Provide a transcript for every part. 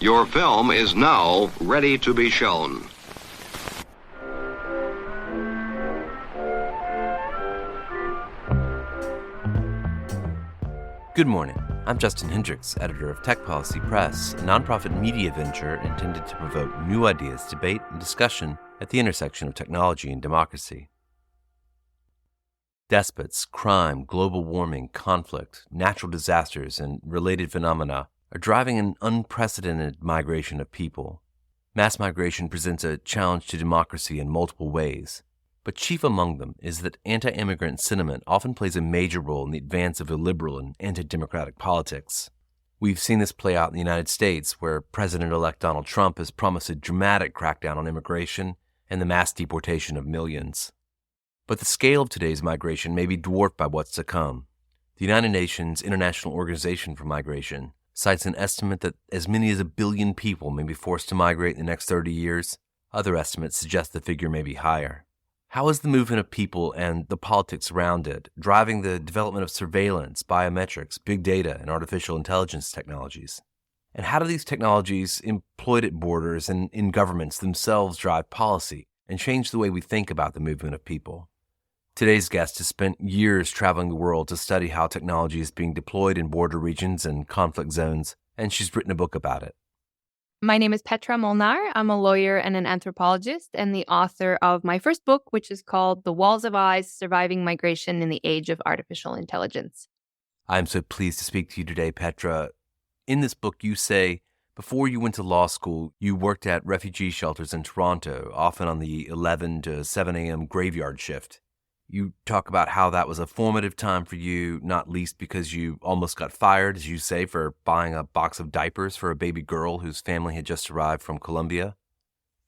Your film is now ready to be shown. Good morning. I'm Justin Hendricks, editor of Tech Policy Press, a nonprofit media venture intended to provoke new ideas, debate, and discussion at the intersection of technology and democracy. Despots, crime, global warming, conflict, natural disasters, and related phenomena are driving an unprecedented migration of people. Mass migration presents a challenge to democracy in multiple ways, but chief among them is that anti-immigrant sentiment often plays a major role in the advance of illiberal and anti-democratic politics. We've seen this play out in the United States, where President-elect Donald Trump has promised a dramatic crackdown on immigration and the mass deportation of millions. But the scale of today's migration may be dwarfed by what's to come. The United Nations International Organization for Migration cites an estimate that as many as 1 billion people may be forced to migrate in the next 30 years. Other estimates suggest the figure may be higher. How is the movement of people and the politics around it driving the development of surveillance, biometrics, big data, and artificial intelligence technologies? And how do these technologies employed at borders and in governments themselves drive policy and change the way we think about the movement of people? Today's guest has spent years traveling the world to study how technology is being deployed in border regions and conflict zones, and she's written a book about it. My name is Petra Molnar. I'm a lawyer and an anthropologist and the author of my first book, which is called The Walls of Eyes: Surviving Migration in the Age of Artificial Intelligence. I'm so pleased to speak to you today, Petra. In this book, you say, before you went to law school, you worked at refugee shelters in Toronto, often on the 11 to 7 a.m. graveyard shift. You talk about how that was a formative time for you, not least because you almost got fired, as you say, for buying a box of diapers for a baby girl whose family had just arrived from Colombia.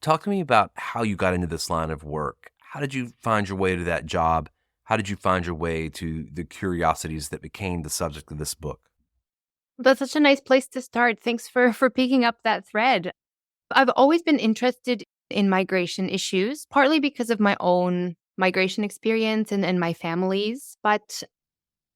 Talk to me about how you got into this line of work. How did you find your way to that job? How did you find your way to the curiosities that became the subject of this book? That's such a nice place to start. Thanks for picking up that thread. I've always been interested in migration issues, partly because of my own migration experience and my family's, but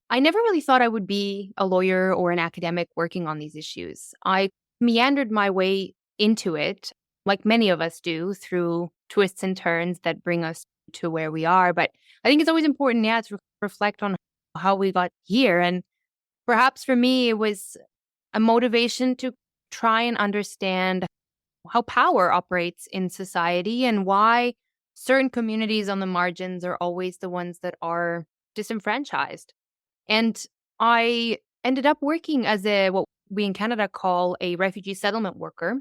I never really thought I would be a lawyer or an academic working on these issues. I meandered my way into it, like many of us do, through twists and turns that bring us to where we are. But I think it's always important, to reflect on how we got here. And perhaps for me, it was a motivation to try and understand how power operates in society and why certain communities on the margins are always the ones that are disenfranchised. And I ended up working as what we in Canada call a refugee settlement worker,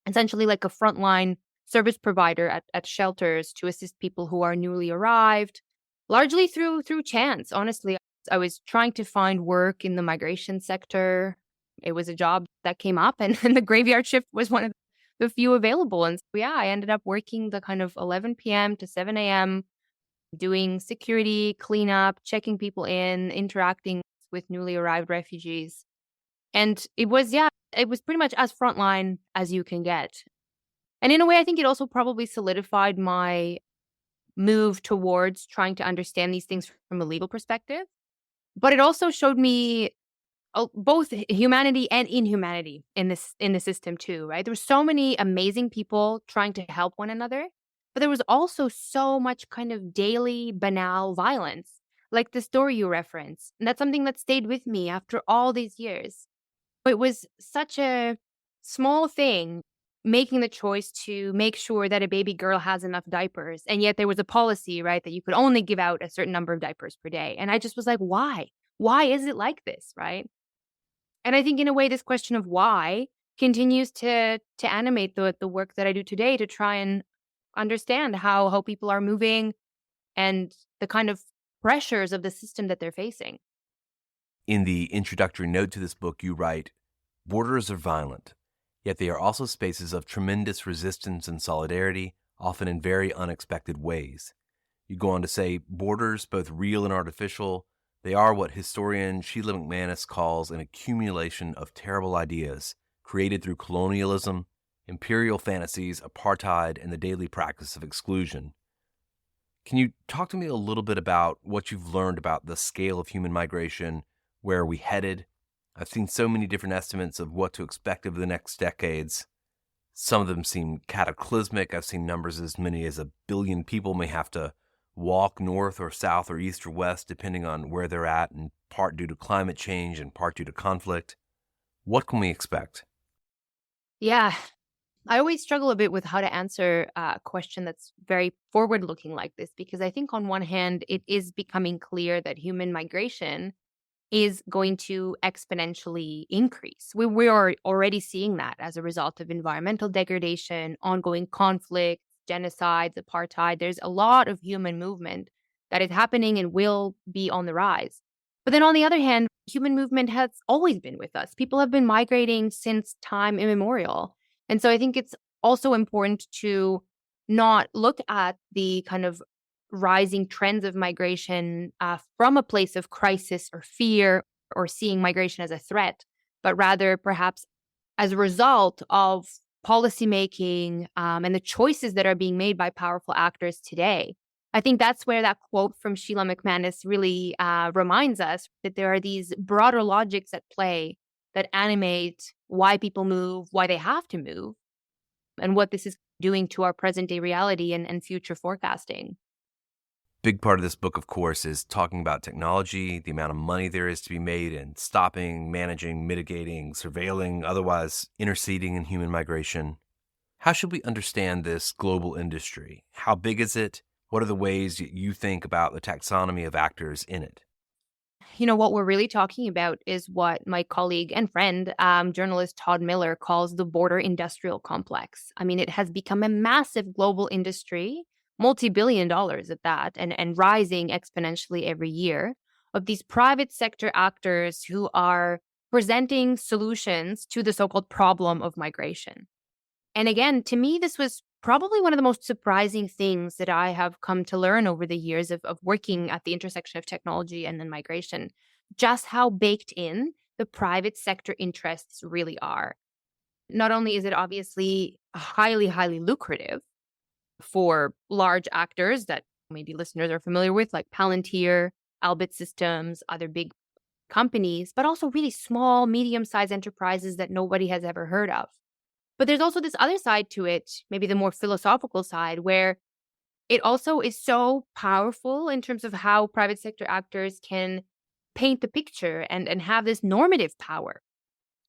essentially like a frontline service provider at shelters to assist people who are newly arrived, largely through chance. Honestly, I was trying to find work in the migration sector. It was a job that came up, and the graveyard shift was one of the few available. And so, I ended up working the kind of 11 p.m. to 7 a.m., doing security, cleanup, checking people in, interacting with newly arrived refugees. And it was pretty much as frontline as you can get. And in a way, I think it also probably solidified my move towards trying to understand these things from a legal perspective. But it also showed me both humanity and inhumanity in the system too, right? There were so many amazing people trying to help one another, but there was also so much kind of daily banal violence, like the story you referenced. And that's something that stayed with me after all these years. It was such a small thing, making the choice to make sure that a baby girl has enough diapers. And yet there was a policy, right, that you could only give out a certain number of diapers per day. And I just was like, why? Why is it like this, right? And I think in a way, this question of why continues to animate the work that I do today to try and understand how people are moving and the kind of pressures of the system that they're facing. In the introductory note to this book, you write, "Borders are violent, yet they are also spaces of tremendous resistance and solidarity, often in very unexpected ways." You go on to say, borders, both real and artificial, they are what historian Sheila McManus calls an accumulation of terrible ideas created through colonialism, imperial fantasies, apartheid, and the daily practice of exclusion. Can you talk to me a little bit about what you've learned about the scale of human migration, where are we headed, I've seen so many different estimates of what to expect over the next decades. Some of them seem cataclysmic. I've seen numbers as many as 1 billion people may have to walk north or south or east or west, depending on where they're at, in part due to climate change and part due to conflict. What can we expect? Yeah, I always struggle a bit with how to answer a question that's very forward looking like this, because I think on one hand, it is becoming clear that human migration is going to exponentially increase. We are already seeing that as a result of environmental degradation, ongoing conflicts, genocides, apartheid. There's a lot of human movement that is happening and will be on the rise. But then on the other hand, human movement has always been with us. People have been migrating since time immemorial. And so I think it's also important to not look at the kind of rising trends of migration from a place of crisis or fear or seeing migration as a threat, but rather perhaps as a result of policymaking and the choices that are being made by powerful actors today. I think that's where that quote from Sheila McManus really reminds us that there are these broader logics at play that animate why people move, why they have to move, and what this is doing to our present day reality and future forecasting. Big part of this book, of course, is talking about technology, the amount of money there is to be made in stopping, managing, mitigating, surveilling, otherwise interceding in human migration. How should we understand this global industry? How big is it? What are the ways you think about the taxonomy of actors in it? You know, what we're really talking about is what my colleague and friend, journalist Todd Miller, calls the border industrial complex. I mean, it has become a massive global industry, multi-billion dollars at that, and rising exponentially every year, of these private sector actors who are presenting solutions to the so-called problem of migration. And again, to me, this was probably one of the most surprising things that I have come to learn over the years of working at the intersection of technology and then migration, just how baked in the private sector interests really are. Not only is it obviously highly, highly lucrative for large actors that maybe listeners are familiar with, like Palantir, Albit Systems, other big companies, but also really small, medium sized enterprises that nobody has ever heard of. But there's also this other side to it, maybe the more philosophical side, where it also is so powerful in terms of how private sector actors can paint the picture and have this normative power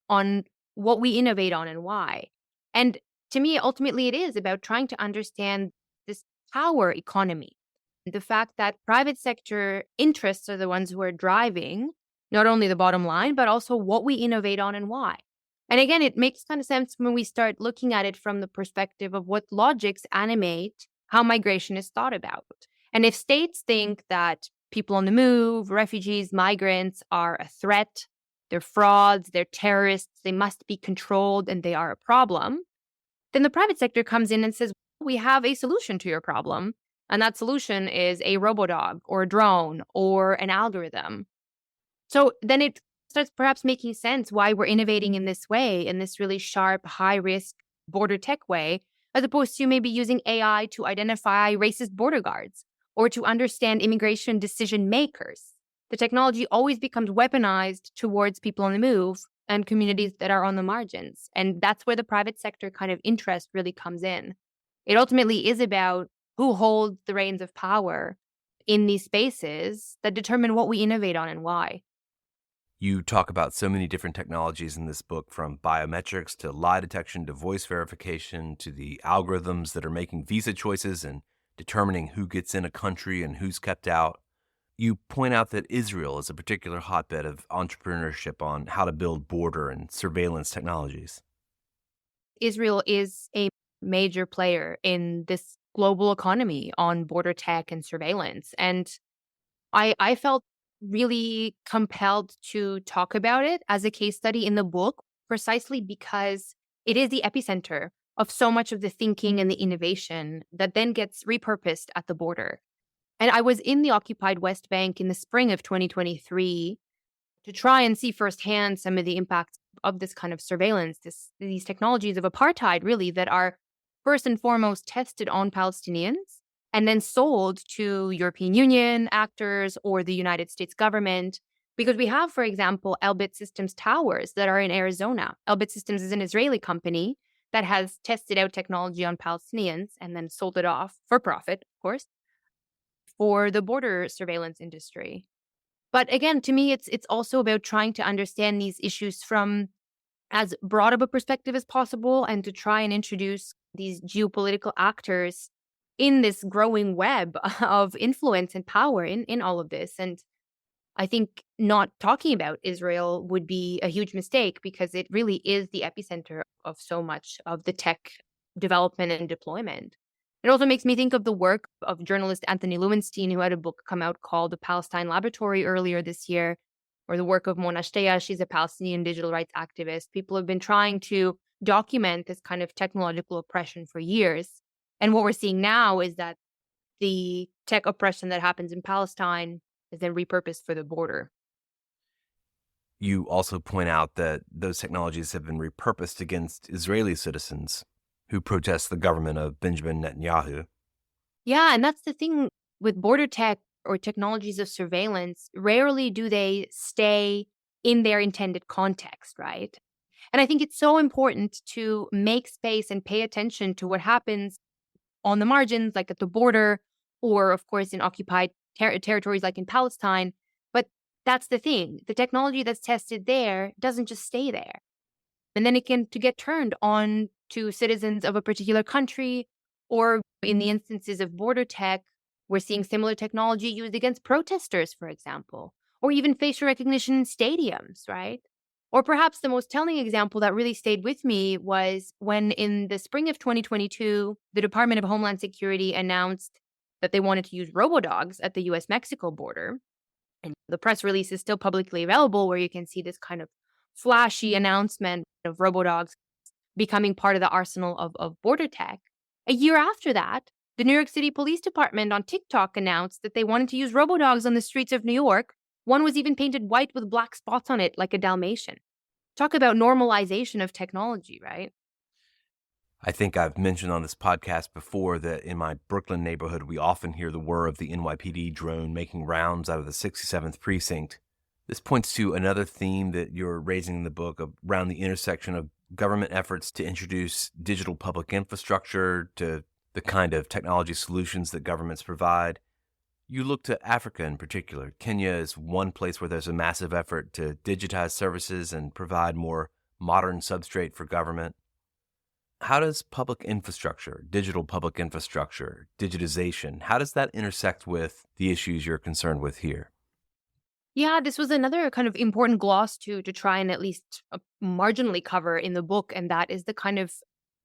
on what we innovate on and why. And to me, ultimately, it is about trying to understand this power economy. The fact that private sector interests are the ones who are driving not only the bottom line, but also what we innovate on and why. And again, it makes kind of sense when we start looking at it from the perspective of what logics animate how migration is thought about. And if states think that people on the move, refugees, migrants are a threat, they're frauds, they're terrorists, they must be controlled, and they are a problem, then the private sector comes in and says, we have a solution to your problem. And that solution is a robodog or a drone or an algorithm. So then it starts perhaps making sense why we're innovating in this way, in this really sharp, high risk border tech way, as opposed to maybe using AI to identify racist border guards or to understand immigration decision makers. The technology always becomes weaponized towards people on the move and communities that are on the margins. And that's where the private sector kind of interest really comes in. It ultimately is about who holds the reins of power in these spaces that determine what we innovate on and why. You talk about so many different technologies in this book, from biometrics to lie detection to voice verification to the algorithms that are making visa choices and determining who gets in a country and who's kept out. You point out that Israel is a particular hotbed of entrepreneurship on how to build border and surveillance technologies. Israel is a major player in this global economy on border tech and surveillance. And I felt really compelled to talk about it as a case study in the book, precisely because it is the epicenter of so much of the thinking and the innovation that then gets repurposed at the border. And I was in the occupied West Bank in the spring of 2023 to try and see firsthand some of the impacts of this kind of surveillance, these technologies of apartheid, really, that are first and foremost tested on Palestinians and then sold to European Union actors or the United States government Because we have, for example, Elbit Systems towers that are in Arizona. Elbit Systems is an Israeli company that has tested out technology on Palestinians and then sold it off for profit, of course, for the border surveillance industry. But again, to me, it's also about trying to understand these issues from as broad of a perspective as possible and to try and introduce these geopolitical actors in this growing web of influence and power in all of this. And I think not talking about Israel would be a huge mistake because it really is the epicenter of so much of the tech development and deployment. It also makes me think of the work of journalist Anthony Lewenstein, who had a book come out called The Palestine Laboratory earlier this year, or the work of Mona Shteya. She's a Palestinian digital rights activist. People have been trying to document this kind of technological oppression for years. And what we're seeing now is that the tech oppression that happens in Palestine is then repurposed for the border. You also point out that those technologies have been repurposed against Israeli citizens who protest the government of Benjamin Netanyahu. Yeah, and that's the thing with border tech or technologies of surveillance. Rarely do they stay in their intended context, right? And I think it's so important to make space and pay attention to what happens on the margins, like at the border, or of course in occupied territories like in Palestine. But that's the thing. The technology that's tested there doesn't just stay there. And then it can to get turned on to citizens of a particular country, or in the instances of border tech, we're seeing similar technology used against protesters, for example, or even facial recognition in stadiums, right? Or perhaps the most telling example that really stayed with me was when in the spring of 2022, the Department of Homeland Security announced that they wanted to use robodogs at the US-Mexico border. And the press release is still publicly available where you can see this kind of flashy announcement of robodogs becoming part of the arsenal of border tech. A year after that, the New York City Police Department on TikTok announced that they wanted to use robodogs on the streets of New York. One was even painted white with black spots on it like a Dalmatian. Talk about normalization of technology, right? I think I've mentioned on this podcast before that in my Brooklyn neighborhood, we often hear the whir of the NYPD drone making rounds out of the 67th precinct. This points to another theme that you're raising in the book around the intersection of government efforts to introduce digital public infrastructure to the kind of technology solutions that governments provide. You look to Africa in particular. Kenya is one place where there's a massive effort to digitize services and provide more modern substrate for government. How does public infrastructure, digital public infrastructure, digitization, how does that intersect with the issues you're concerned with here? Yeah, this was another kind of important gloss to try and at least marginally cover in the book, and that is the kind of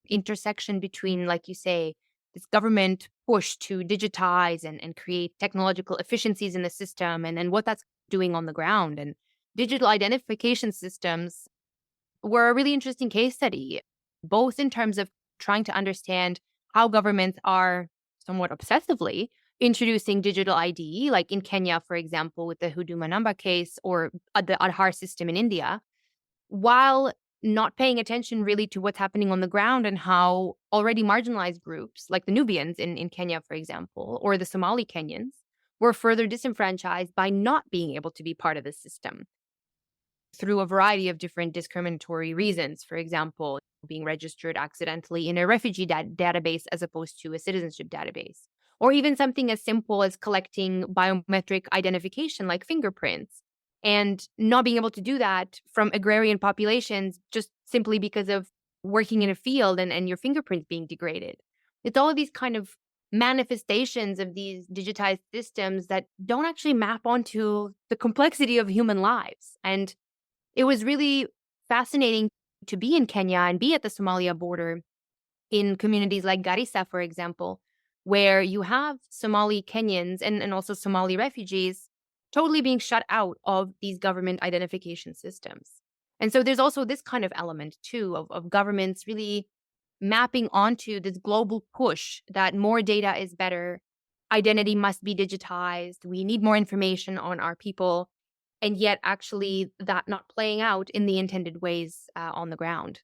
intersection between, like you say, this government push to digitize and create technological efficiencies in the system, and what that's doing on the ground. And digital identification systems were a really interesting case study, both in terms of trying to understand how governments are somewhat obsessively introducing digital ID, like in Kenya, for example, with the Huduma Namba case, or the Aadhaar system in India, while not paying attention really to what's happening on the ground and how already marginalized groups, like the Nubians in Kenya, for example, or the Somali Kenyans, were further disenfranchised by not being able to be part of the system through a variety of different discriminatory reasons. For example, being registered accidentally in a refugee database as opposed to a citizenship database, or even something as simple as collecting biometric identification like fingerprints and not being able to do that from agrarian populations just simply because of working in a field and your fingerprints being degraded. It's all of these kind of manifestations of these digitized systems that don't actually map onto the complexity of human lives. And it was really fascinating to be in Kenya and be at the Somalia border in communities like Garissa, for example, where you have Somali Kenyans and also Somali refugees totally being shut out of these government identification systems. And so there's also this kind of element, too, of governments really mapping onto this global push that more data is better, identity must be digitized, we need more information on our people, and yet actually that not playing out in the intended ways on the ground.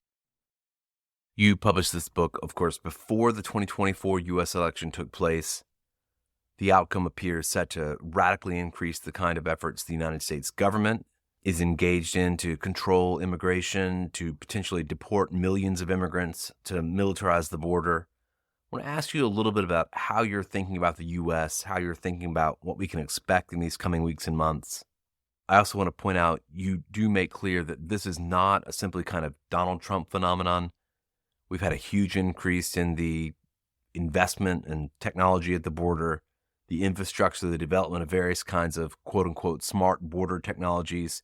You published this book, of course, before the 2024 U.S. election took place. The outcome appears set to radically increase the kind of efforts the United States government is engaged in to control immigration, to potentially deport millions of immigrants, to militarize the border. I want to ask you a little bit about how you're thinking about the U.S., how you're thinking about what we can expect in these coming weeks and months. I also want to point out you do make clear that this is not a simply kind of Donald Trump phenomenon. We've had a huge increase in the investment and technology at the border, the infrastructure, the development of various kinds of quote unquote smart border technologies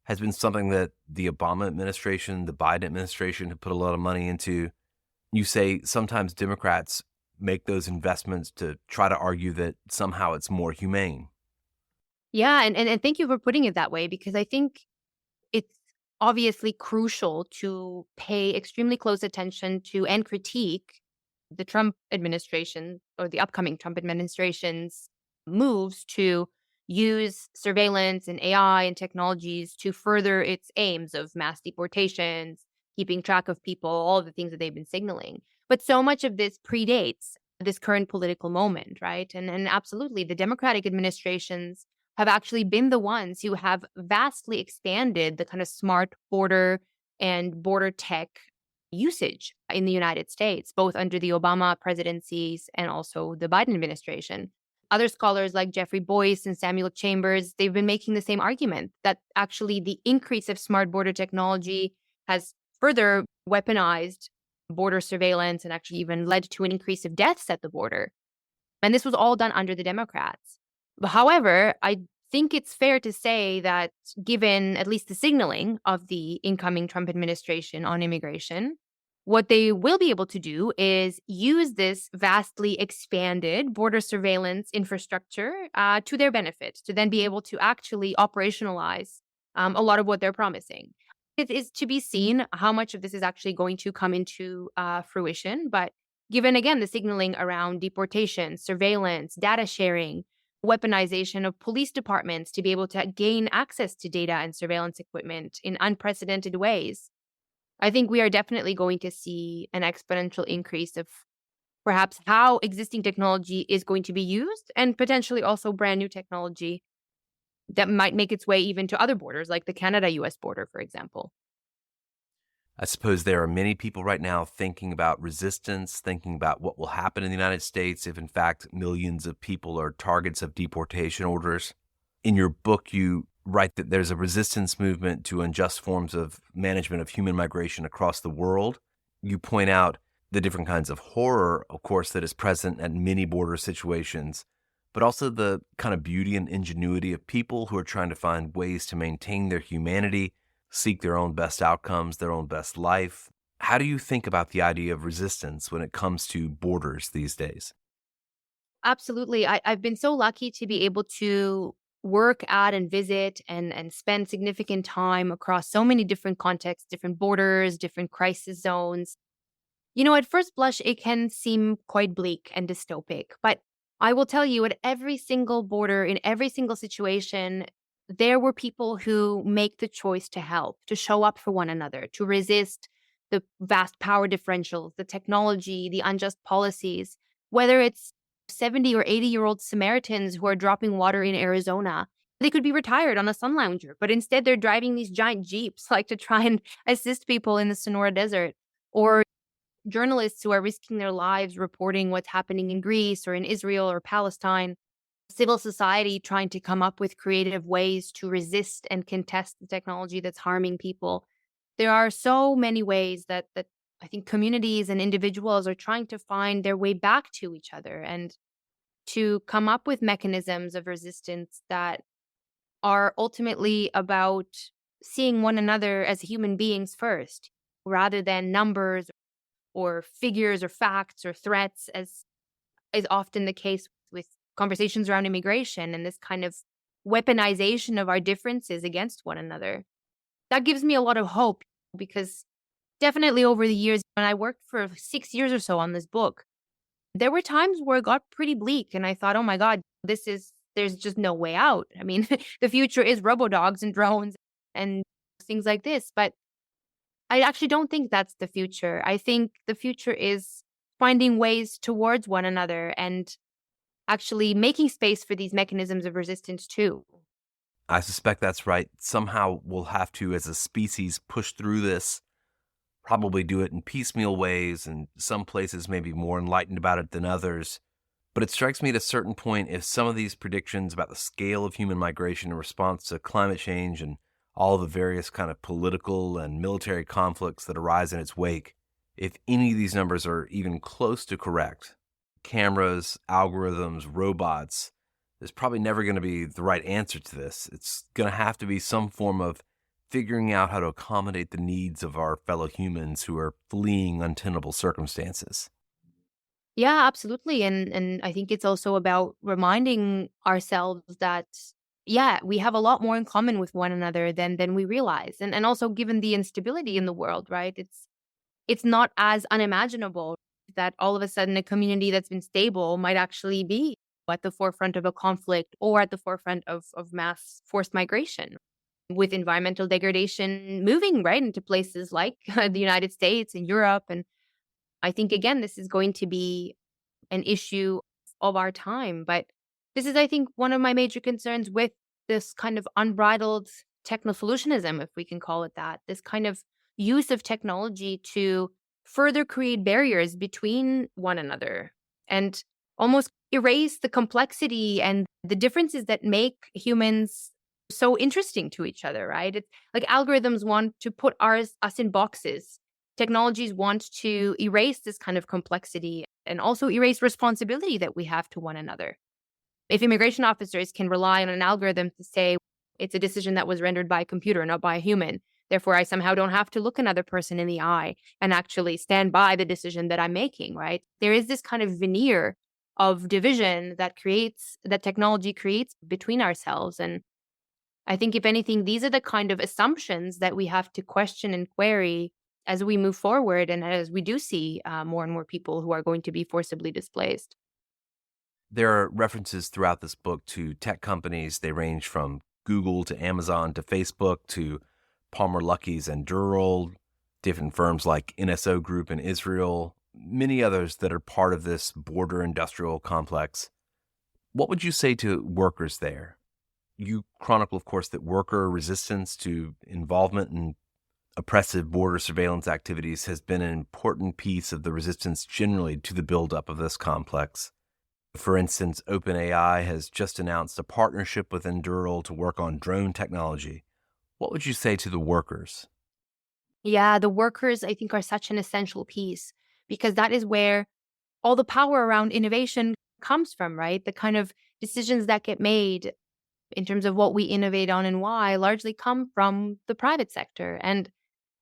has been something that the Obama administration, the Biden administration have put a lot of money into. You say sometimes Democrats make those investments to try to argue that somehow it's more humane. Yeah, and thank you for putting it that way, because I think it's obviously crucial to pay extremely close attention to and critique the Trump administration or the upcoming Trump administration's moves to use surveillance and AI and technologies to further its aims of mass deportations, keeping track of people, all of the things that they've been signaling. But so much of this predates this current political moment, right? And absolutely, the Democratic administrations have actually been the ones who have vastly expanded the kind of smart border and border tech usage in the United States, both under the Obama presidencies and also the Biden administration. Other scholars like Jeffrey Boyce and Samuel Chambers, they've been making the same argument that actually the increase of smart border technology has further weaponized border surveillance and actually even led to an increase of deaths at the border. And this was all done under the Democrats. However, I think it's fair to say that given at least the signaling of the incoming Trump administration on immigration, what they will be able to do is use this vastly expanded border surveillance infrastructure to their benefit, to then be able to actually operationalize a lot of what they're promising. It is to be seen how much of this is actually going to come into fruition. But given, again, the signaling around deportation, surveillance, data sharing, weaponization of police departments to be able to gain access to data and surveillance equipment in unprecedented ways, I think we are definitely going to see an exponential increase of perhaps how existing technology is going to be used, and potentially also brand new technology that might make its way even to other borders, like the Canada-US border, for example. I suppose there are many people right now thinking about resistance, thinking about what will happen in the United States if, in fact, millions of people are targets of deportation orders. In your book, you write that there's a resistance movement to unjust forms of management of human migration across the world. You point out the different kinds of horror, of course, that is present at many border situations, but also the kind of beauty and ingenuity of people who are trying to find ways to maintain their humanity, seek their own best outcomes, their own best life. How do you think about the idea of resistance when it comes to borders these days? Absolutely. I've been so lucky to be able to work at and visit and spend significant time across so many different contexts, different borders, different crisis zones. At first blush, it can seem quite bleak and dystopic, but I will tell you, at every single border, in every single situation, there were people who make the choice to help, to show up for one another, to resist the vast power differentials, the technology, the unjust policies, whether it's 70 or 80-year-old Samaritans who are dropping water in Arizona. They could be retired on a sun lounger, but instead they're driving these giant Jeeps, like to try and assist people in the Sonora Desert. Or journalists who are risking their lives reporting what's happening in Greece or in Israel or Palestine, civil society trying to come up with creative ways to resist and contest the technology that's harming people. There are so many ways that I think communities and individuals are trying to find their way back to each other and to come up with mechanisms of resistance that are ultimately about seeing one another as human beings first, rather than numbers or figures or facts or threats, as is often the case with conversations around immigration and this kind of weaponization of our differences against one another. That gives me a lot of hope, because definitely over the years, when I worked for 6 years or so on this book, there were times where it got pretty bleak and I thought, oh my God, there's just no way out. I mean, the future is robodogs and drones and things like this. But I actually don't think that's the future. I think the future is finding ways towards one another and actually making space for these mechanisms of resistance too. I suspect that's right. Somehow we'll have to, as a species, push through this, probably do it in piecemeal ways, and some places may be more enlightened about it than others. But it strikes me at a certain point, if some of these predictions about the scale of human migration in response to climate change and all the various kind of political and military conflicts that arise in its wake, if any of these numbers are even close to correct, cameras, algorithms, robots, there's probably never going to be the right answer to this. It's going to have to be some form of figuring out how to accommodate the needs of our fellow humans who are fleeing untenable circumstances. Yeah, absolutely. And I think it's also about reminding ourselves that, yeah, we have a lot more in common with one another than we realize. And also given the instability in the world, right? It's not as unimaginable that all of a sudden a community that's been stable might actually be at the forefront of a conflict or at the forefront of mass forced migration, with environmental degradation moving right into places like the United States and Europe. And I think, again, this is going to be an issue of our time. But this is, I think, one of my major concerns with this kind of unbridled techno solutionism, if we can call it that, this kind of use of technology to further create barriers between one another and almost erase the complexity and the differences that make humans so interesting to each other, right? It's like algorithms want to put us in boxes. Technologies want to erase this kind of complexity and also erase responsibility that we have to one another. If immigration officers can rely on an algorithm to say it's a decision that was rendered by a computer, not by a human, therefore I somehow don't have to look another person in the eye and actually stand by the decision that I'm making, right? There is this kind of veneer of division that technology creates between ourselves. And I think, if anything, these are the kind of assumptions that we have to question and query as we move forward and as we do see more and more people who are going to be forcibly displaced. There are references throughout this book to tech companies. They range from Google to Amazon to Facebook to Palmer Luckey's and Dural, different firms like NSO Group in Israel, many others that are part of this border industrial complex. What would you say to workers there? You chronicle, of course, that worker resistance to involvement in oppressive border surveillance activities has been an important piece of the resistance generally to the buildup of this complex. For instance, OpenAI has just announced a partnership with Endural to work on drone technology. What would you say to the workers? Yeah, the workers, I think, are such an essential piece because that is where all the power around innovation comes from, right? The kind of decisions that get made in terms of what we innovate on and why largely come from the private sector. And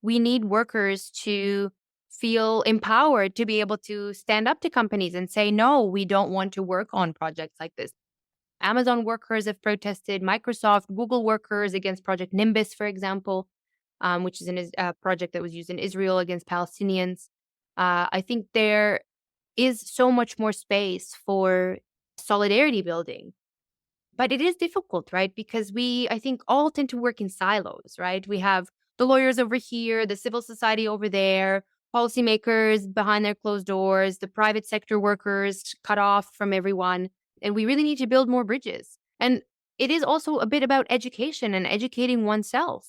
we need workers to feel empowered to be able to stand up to companies and say, no, we don't want to work on projects like this. Amazon workers have protested, Microsoft, Google workers against Project Nimbus, for example, which is a project that was used in Israel against Palestinians. I think there is so much more space for solidarity building. But it is difficult, right? Because we, I think, all tend to work in silos, right? We have the lawyers over here, the civil society over there, policymakers behind their closed doors, the private sector workers cut off from everyone. And we really need to build more bridges. And it is also a bit about education and educating oneself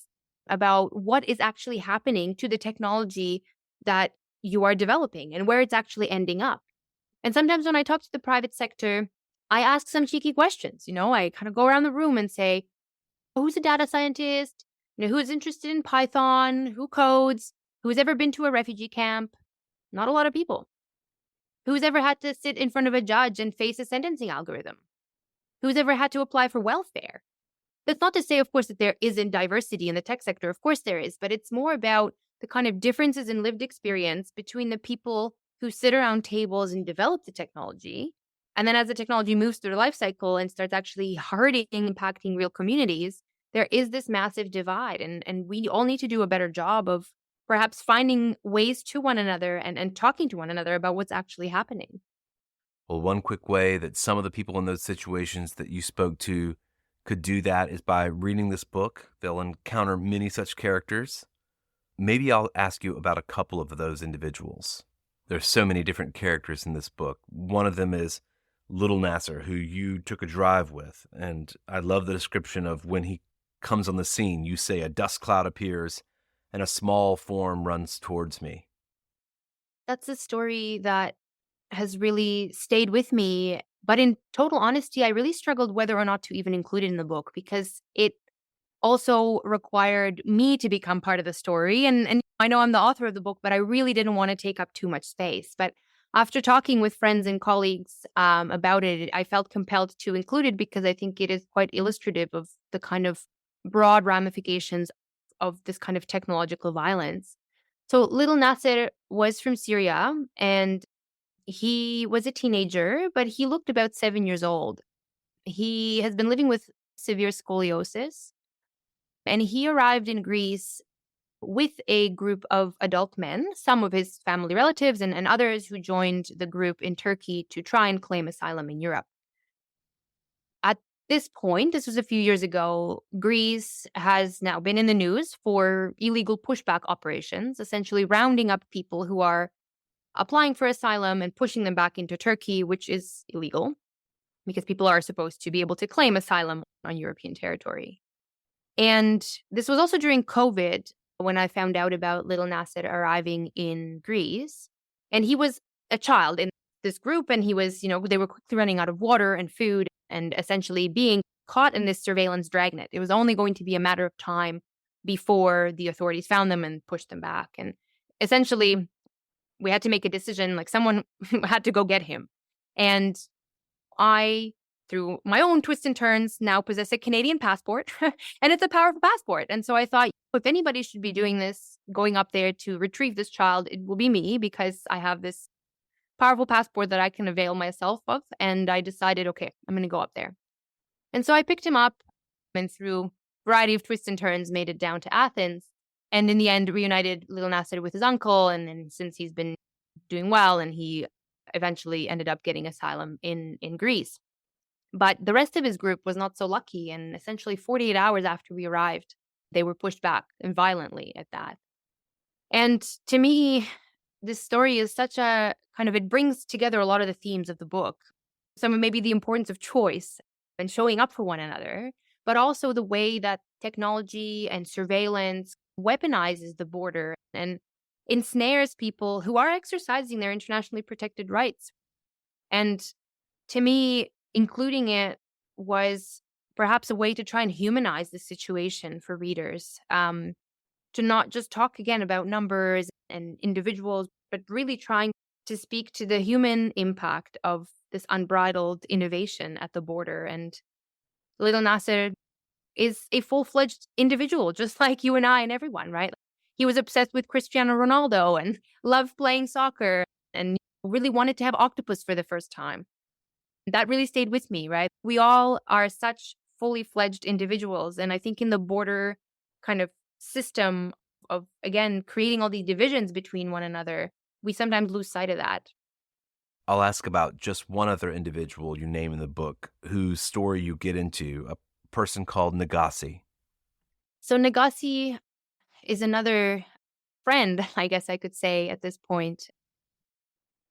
about what is actually happening to the technology that you are developing and where it's actually ending up. And sometimes when I talk to the private sector, I ask some cheeky questions. I kind of go around the room and say, who's a data scientist? Who's interested in Python? Who codes? Who's ever been to a refugee camp? Not a lot of people. Who's ever had to sit in front of a judge and face a sentencing algorithm? Who's ever had to apply for welfare? That's not to say, of course, that there isn't diversity in the tech sector. Of course there is, but it's more about the kind of differences in lived experience between the people who sit around tables and develop the technology. And then as the technology moves through the life cycle and starts actually hurting, impacting real communities, there is this massive divide. And we all need to do a better job of perhaps finding ways to one another and talking to one another about what's actually happening. Well, one quick way that some of the people in those situations that you spoke to could do that is by reading this book. They'll encounter many such characters. Maybe I'll ask you about a couple of those individuals. There's so many different characters in this book. One of them is Little Nasser, who you took a drive with. And I love the description of when he comes on the scene. You say a dust cloud appears and a small form runs towards me. That's a story that has really stayed with me. But in total honesty, I really struggled whether or not to even include it in the book because it also required me to become part of the story. And I know I'm the author of the book, but I really didn't want to take up too much space. But after talking with friends and colleagues about it, I felt compelled to include it because I think it is quite illustrative of the kind of broad ramifications of this kind of technological violence. So little Nasser was from Syria and he was a teenager, but he looked about 7 years old. He has been living with severe scoliosis and he arrived in Greece with a group of adult men, some of his family relatives and others who joined the group in Turkey to try and claim asylum in Europe. At this point, this was a few years ago, Greece has now been in the news for illegal pushback operations, essentially rounding up people who are applying for asylum and pushing them back into Turkey, which is illegal because people are supposed to be able to claim asylum on European territory. And this was also during COVID when I found out about little Nasser arriving in Greece. And he was a child in this group, and he was, they were quickly running out of water and food and essentially being caught in this surveillance dragnet. It was only going to be a matter of time before the authorities found them and pushed them back. And essentially, we had to make a decision, like someone had to go get him. And I, through my own twists and turns, now possess a Canadian passport, and it's a powerful passport. And so I thought, if anybody should be doing this, going up there to retrieve this child, it will be me because I have this powerful passport that I can avail myself of. And I decided, okay, I'm going to go up there. And so I picked him up and through a variety of twists and turns, made it down to Athens. And in the end, reunited little Nasser with his uncle. And since he's been doing well, and he eventually ended up getting asylum in Greece. But the rest of his group was not so lucky. And essentially 48 hours after we arrived, they were pushed back, and violently at that. And to me, this story is such a kind of, it brings together a lot of the themes of the book. Some of maybe the importance of choice and showing up for one another, but also the way that technology and surveillance weaponizes the border and ensnares people who are exercising their internationally protected rights. And to me, including it was perhaps a way to try and humanize the situation for readers, to not just talk again about numbers and individuals, but really trying to speak to the human impact of this unbridled innovation at the border. And little Nasser is a full-fledged individual, just like you and I and everyone, right? He was obsessed with Cristiano Ronaldo and loved playing soccer and really wanted to have octopus for the first time. That really stayed with me, right? We all are such fully fledged individuals. And I think in the border kind of system of, again, creating all these divisions between one another, we sometimes lose sight of that. I'll ask about just one other individual you name in the book whose story you get into, a person called Nagasi. So Nagasi is another friend, I guess I could say at this point,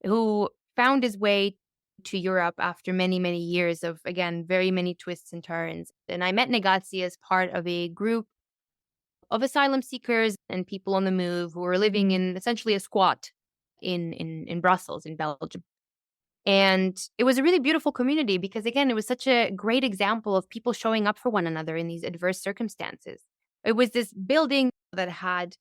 who found his way to Europe after many, many years of, again, very many twists and turns. And I met Nagasi as part of a group of asylum seekers and people on the move who were living in essentially a squat in Brussels, in Belgium. And it was a really beautiful community because, again, it was such a great example of people showing up for one another in these adverse circumstances. It was this building that had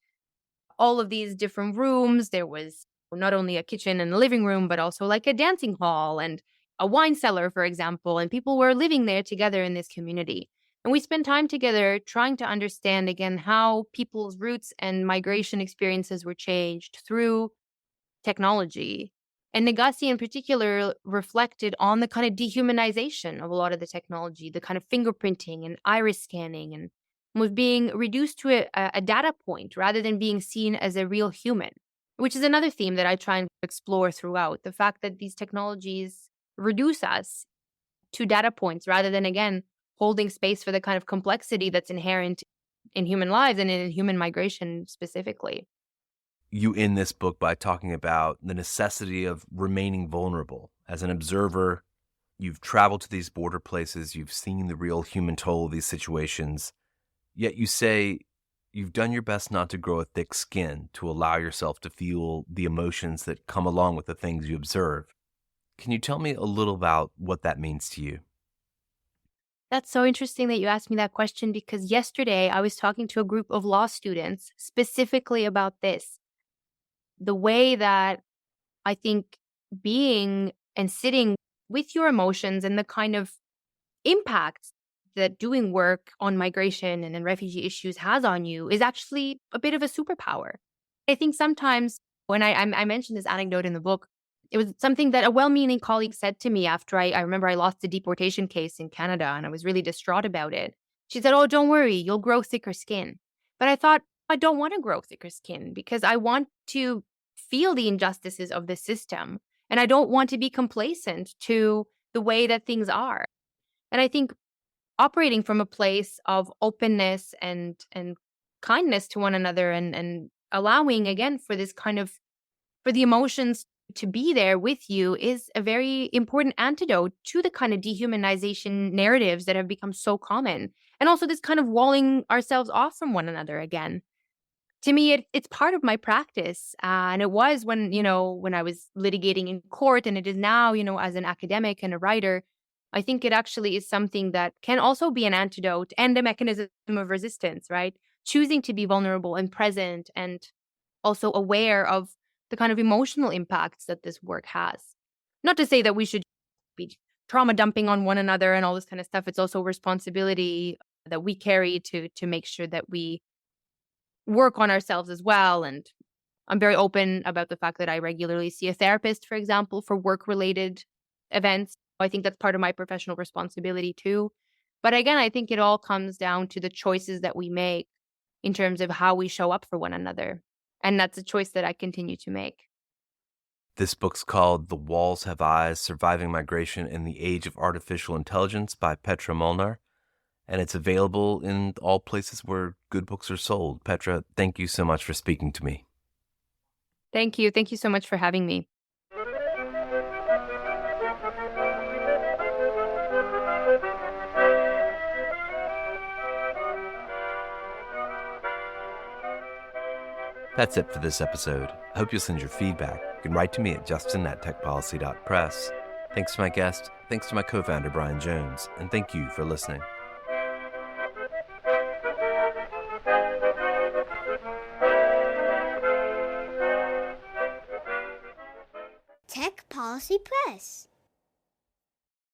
all of these different rooms. There was not only a kitchen and a living room, but also like a dancing hall and a wine cellar, for example. And people were living there together in this community. And we spent time together trying to understand, again, how people's roots and migration experiences were changed through technology. And Nagasi in particular reflected on the kind of dehumanization of a lot of the technology, the kind of fingerprinting and iris scanning, and was being reduced to a data point rather than being seen as a real human, which is another theme that I try and explore throughout. The fact that these technologies reduce us to data points rather than, again, holding space for the kind of complexity that's inherent in human lives and in human migration specifically. You end this book by talking about the necessity of remaining vulnerable as an observer, You've traveled to these border places, you've seen the real human toll of these situations, yet you say you've done your best not to grow a thick skin to allow yourself to feel the emotions that come along with the things you observe. Can you tell me a little about what that means to you? That's so interesting that you asked me that question because yesterday I was talking to a group of law students specifically about this. The way that I think being and sitting with your emotions and the kind of impact that doing work on migration and refugee issues has on you is actually a bit of a superpower. I think sometimes when I mentioned this anecdote in the book, it was something that a well-meaning colleague said to me after I remember I lost a deportation case in Canada and I was really distraught about it. She said, "Oh, don't worry, you'll grow thicker skin." But I thought, I don't want to grow thicker skin because I want to feel the injustices of the system and I don't want to be complacent to the way that things are. And I think operating from a place of openness and kindness to one another and allowing again for this kind of for the emotions to be there with you is a very important antidote to the kind of dehumanization narratives that have become so common. And also this kind of walling ourselves off from one another again. To me, it's part of my practice. And it was when, when I was litigating in court, and it is now, as an academic and a writer. I think it actually is something that can also be an antidote and a mechanism of resistance, right? Choosing to be vulnerable and present and also aware of the kind of emotional impacts that this work has. Not to say that we should be trauma dumping on one another and all this kind of stuff. It's also a responsibility that we carry to make sure that we work on ourselves as well. And I'm very open about the fact that I regularly see a therapist, for example, for work-related events. I think that's part of my professional responsibility too. But again, I think it all comes down to the choices that we make in terms of how we show up for one another. And that's a choice that I continue to make. This book's called The Walls Have Eyes: Surviving Migration in the Age of Artificial Intelligence by Petra Molnar, and it's available in all places where good books are sold. Petra, thank you so much for speaking to me. Thank you. Thank you so much for having me. That's it for this episode. I hope you'll send your feedback. You can write to me at justin@techpolicy.press. Thanks to my guest, thanks to my co-founder Brian Jones, and thank you for listening. Tech Policy Press.